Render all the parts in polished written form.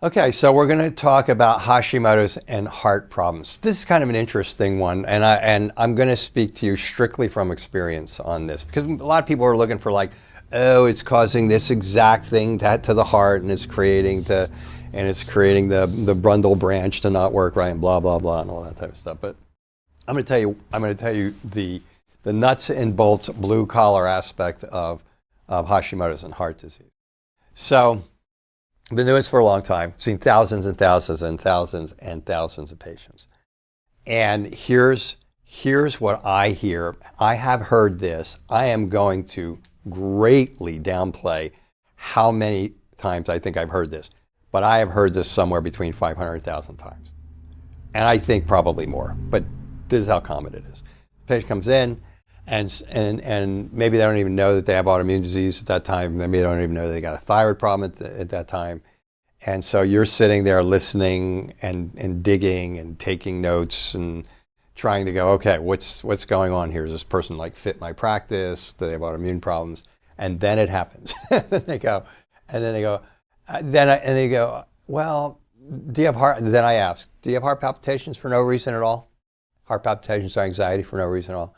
Okay, so we're going to talk about Hashimoto's and heart problems. This is kind of an interesting one, and I'm going to speak to you strictly from experience on this because a lot of people are looking for like, oh, it's causing this exact thing to the heart, and it's creating the Brundle branch to not work right, and blah blah blah, and all that type of stuff. But I'm going to tell you the nuts and bolts, blue collar aspect of Hashimoto's and heart disease. So. I've been doing this for a long time, seen thousands and thousands and thousands and thousands of patients. And here's what I hear. I have heard this. I am going to greatly downplay how many times I think I've heard this, but I have heard this somewhere between 500 and 1,000 times. And I think probably more, but this is how common it is. The patient comes in, and maybe they don't even know that they have autoimmune disease at that time. Maybe they don't even know they got a thyroid problem at that time. And so you're sitting there listening and digging and taking notes and trying to go, okay, what's going on here? Does this person like fit my practice? Do they have autoimmune problems? And then it happens. They go, well, do you have heart? And then I ask, do you have heart palpitations for no reason at all? Heart palpitations or anxiety for no reason at all?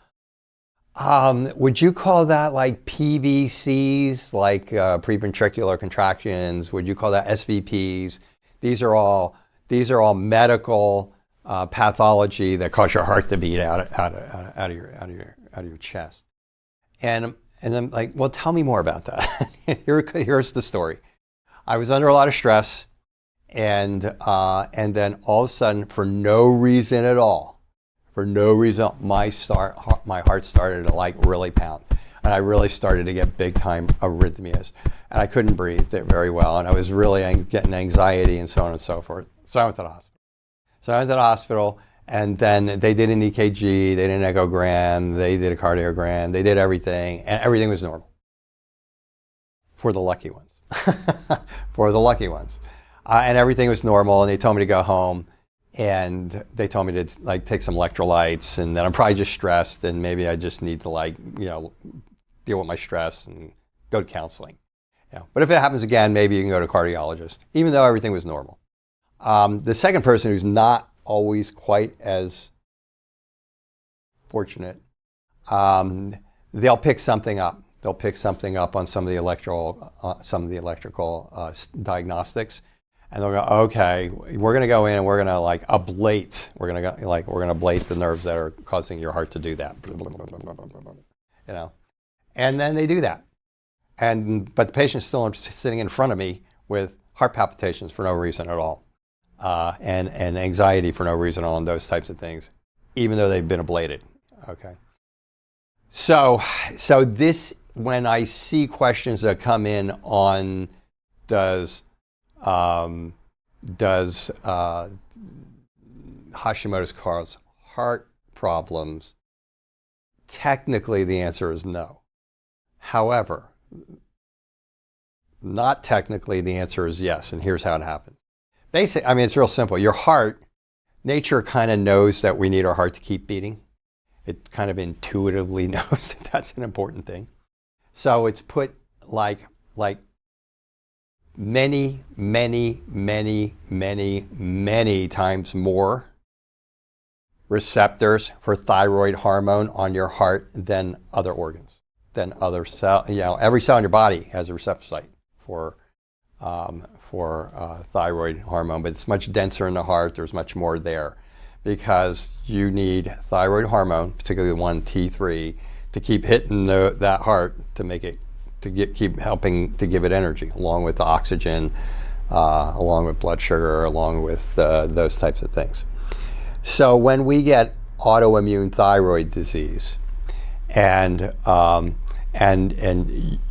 Would you call that like PVCs, like preventricular contractions? Would you call that SVPs? These are all medical pathology that cause your heart to beat out of your chest. And I'm like, well, tell me more about that. Here's the story. I was under a lot of stress, and then all of a sudden, for no reason at all. For no reason, my heart started to like really pound, and I really started to get big time arrhythmias, and I couldn't breathe very well, and I was really getting anxiety and so on and so forth. So I went to the hospital. And then they did an EKG, they did an echogram, they did a cardiogram, they did everything, and everything was normal. For the lucky ones. And everything was normal, and they told me to go home. And they told me to like take some electrolytes, and that I'm probably just stressed, and maybe I just need to deal with my stress and go to counseling. But if it happens again, maybe you can go to a cardiologist, even though everything was normal. The second person who's not always quite as fortunate, they'll pick something up. They'll pick something up on some of the electrical diagnostics. And they'll go, okay, we're going to go in and we're going to ablate. We're going to ablate the nerves that are causing your heart to do that. And then they do that. But the patient's still sitting in front of me with heart palpitations for no reason at all, and anxiety for no reason at all, and those types of things, even though they've been ablated. Okay. So this, when I see questions that come in on does Hashimoto's cause heart problems? Technically, the answer is no. However, not technically, the answer is yes, and here's how it happens. Basically, it's real simple. Your heart, nature kind of knows that we need our heart to keep beating. It kind of intuitively knows that that's an important thing. So it's put like many times more receptors for thyroid hormone on your heart than other organs, than other cells. Every cell in your body has a receptor site for thyroid hormone, but it's much denser in the heart. There's much more there because you need thyroid hormone, particularly the one T3, to keep hitting that heart to make it keep helping to give it energy, along with the oxygen, along with blood sugar, along with those types of things. So when we get autoimmune thyroid disease, and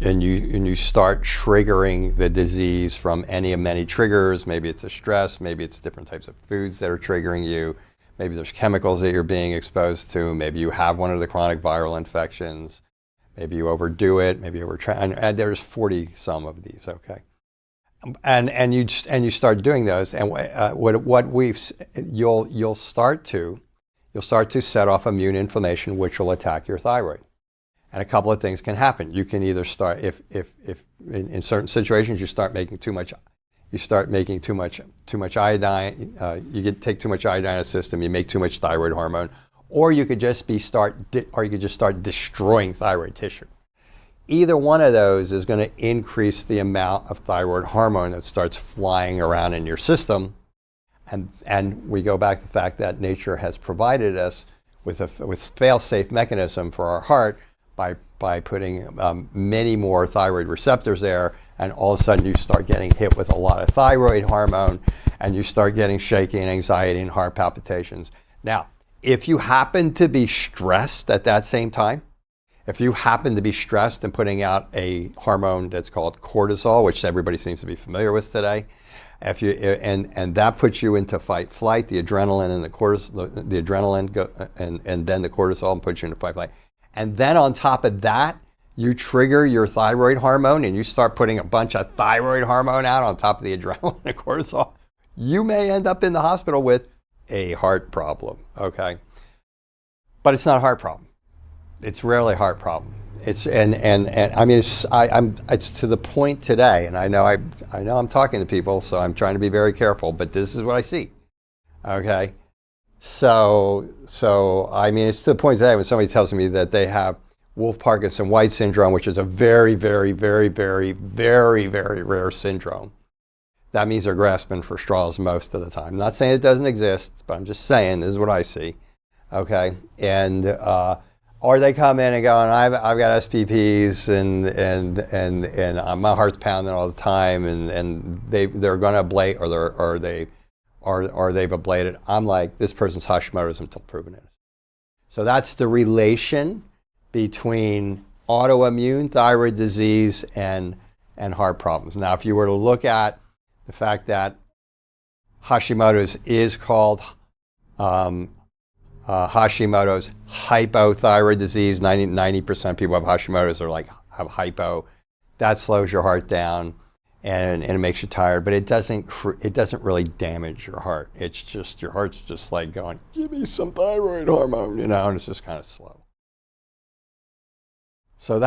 you start triggering the disease from any of many triggers, maybe it's a stress, maybe it's different types of foods that are triggering you, maybe there's chemicals that you're being exposed to, maybe you have one of the chronic viral infections. Maybe you overdo it. Maybe you and there's 40 some of these. Okay, and you start doing those, and you'll start to set off immune inflammation, which will attack your thyroid. And a couple of things can happen. You can either start if in certain situations you start making too much you start making too much iodine. Take too much iodine in the system. You make too much thyroid hormone, or you could just start destroying thyroid tissue. Either one of those is going to increase the amount of thyroid hormone that starts flying around in your system. And we go back to the fact that nature has provided us with a fail-safe mechanism for our heart by putting many more thyroid receptors there, and all of a sudden you start getting hit with a lot of thyroid hormone, and you start getting shaky and anxiety and heart palpitations. Now, if you happen to be stressed at that same time, if you happen to be stressed and putting out a hormone that's called cortisol, which everybody seems to be familiar with today, and that puts you into fight flight, the adrenaline and the adrenaline go, and then the cortisol and puts you into fight flight, and then on top of that, you trigger your thyroid hormone and you start putting a bunch of thyroid hormone out on top of the adrenaline and cortisol, you may end up in the hospital with a heart problem. Okay, but it's not a heart problem. It's rarely a heart problem. It's and I mean it's to the point today, and I know I'm talking to people, so I'm trying to be very careful, but this is what I see. Okay, so I mean it's to the point today when somebody tells me that they have Wolff-Parkinson-White syndrome, which is a very, very, very, very, very, very rare syndrome. That means they're grasping for straws most of the time. I'm not saying it doesn't exist, but I'm just saying this is what I see. Okay, and or they come in and go, and I've got SPPs and my heart's pounding all the time, and they're going to ablate or they've ablated. I'm like, this person's Hashimoto's until proven innocent. So that's the relation between autoimmune thyroid disease and heart problems. Now, if you were to look at the fact that Hashimoto's is called Hashimoto's hypothyroid disease. 90% of people have Hashimoto's have hypo. That slows your heart down and it makes you tired, but it doesn't really damage your heart. It's just your heart's just like going, give me some thyroid hormone, and it's just kind of slow. So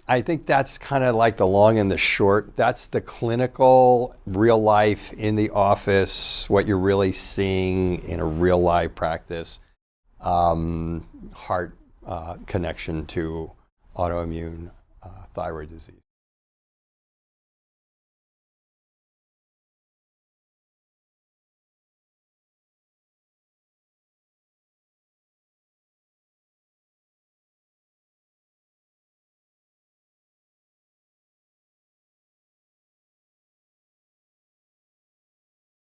I think that's kind of like the long and the short. That's the clinical, real life, in the office, what you're really seeing in a real life practice, heart connection to autoimmune thyroid disease.